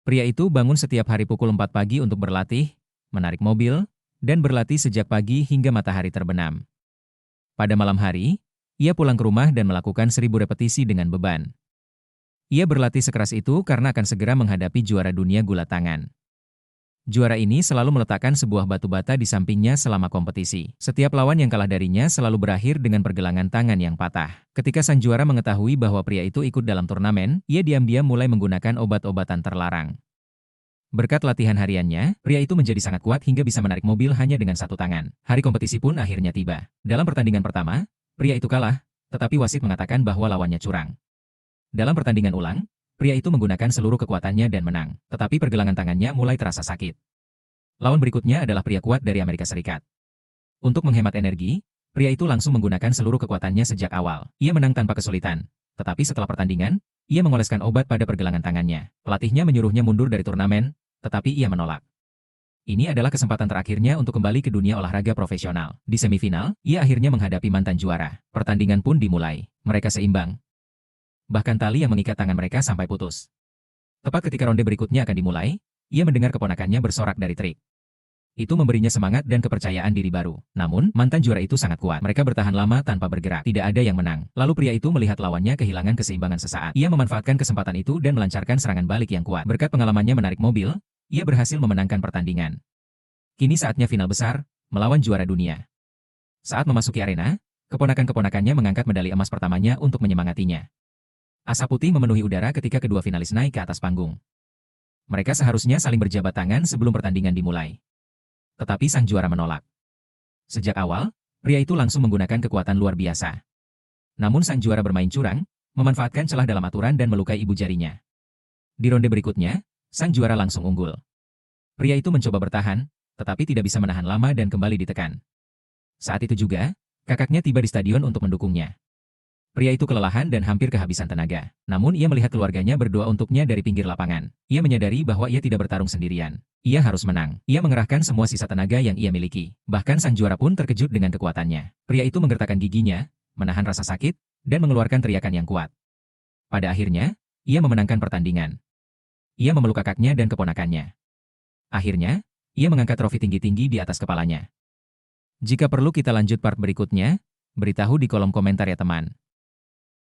Pria itu bangun setiap hari pukul 4 pagi untuk berlatih, menarik mobil, dan berlatih sejak pagi hingga matahari terbenam. Pada malam hari, ia pulang ke rumah dan melakukan 1.000 repetisi dengan beban. Ia berlatih sekeras itu karena akan segera menghadapi juara dunia gula tangan. Juara ini selalu meletakkan sebuah batu bata di sampingnya selama kompetisi. Setiap lawan yang kalah darinya selalu berakhir dengan pergelangan tangan yang patah. Ketika sang juara mengetahui bahwa pria itu ikut dalam turnamen, ia diam-diam mulai menggunakan obat-obatan terlarang. Berkat latihan hariannya, pria itu menjadi sangat kuat hingga bisa menarik mobil hanya dengan satu tangan. Hari kompetisi pun akhirnya tiba. Dalam pertandingan pertama, pria itu kalah, tetapi wasit mengatakan bahwa lawannya curang. Dalam pertandingan ulang, pria itu menggunakan seluruh kekuatannya dan menang, tetapi pergelangan tangannya mulai terasa sakit. Lawan berikutnya adalah pria kuat dari Amerika Serikat. Untuk menghemat energi, pria itu langsung menggunakan seluruh kekuatannya sejak awal. Ia menang tanpa kesulitan. Tetapi setelah pertandingan, ia mengoleskan obat pada pergelangan tangannya. Pelatihnya menyuruhnya mundur dari turnamen, tetapi ia menolak. Ini adalah kesempatan terakhirnya untuk kembali ke dunia olahraga profesional. Di semifinal, ia akhirnya menghadapi mantan juara. Pertandingan pun dimulai. Mereka seimbang. Bahkan tali yang mengikat tangan mereka sampai putus. Tepat ketika ronde berikutnya akan dimulai, ia mendengar keponakannya bersorak dari trik. Itu memberinya semangat dan kepercayaan diri baru. Namun, mantan juara itu sangat kuat. Mereka bertahan lama tanpa bergerak. Tidak ada yang menang. Lalu pria itu melihat lawannya kehilangan keseimbangan sesaat. Ia memanfaatkan kesempatan itu dan melancarkan serangan balik yang kuat. Berkat pengalamannya menarik mobil, ia berhasil memenangkan pertandingan. Kini saatnya final besar, melawan juara dunia. Saat memasuki arena, keponakan-keponakannya mengangkat medali emas pertamanya untuk menyemangatinya. Asap putih memenuhi udara ketika kedua finalis naik ke atas panggung. Mereka seharusnya saling berjabat tangan sebelum pertandingan dimulai. Tetapi sang juara menolak. Sejak awal, pria itu langsung menggunakan kekuatan luar biasa. Namun sang juara bermain curang, memanfaatkan celah dalam aturan dan melukai ibu jarinya. Di ronde berikutnya, sang juara langsung unggul. Pria itu mencoba bertahan, tetapi tidak bisa menahan lama dan kembali ditekan. Saat itu juga, kakaknya tiba di stadion untuk mendukungnya. Pria itu kelelahan dan hampir kehabisan tenaga. Namun ia melihat keluarganya berdoa untuknya dari pinggir lapangan. Ia menyadari bahwa ia tidak bertarung sendirian. Ia harus menang. Ia mengerahkan semua sisa tenaga yang ia miliki. Bahkan sang juara pun terkejut dengan kekuatannya. Pria itu menggertakkan giginya, menahan rasa sakit, dan mengeluarkan teriakan yang kuat. Pada akhirnya, ia memenangkan pertandingan. Ia memeluk kakaknya dan keponakannya. Akhirnya, ia mengangkat trofi tinggi-tinggi di atas kepalanya. Jika perlu kita lanjut part berikutnya, beritahu di kolom komentar ya teman.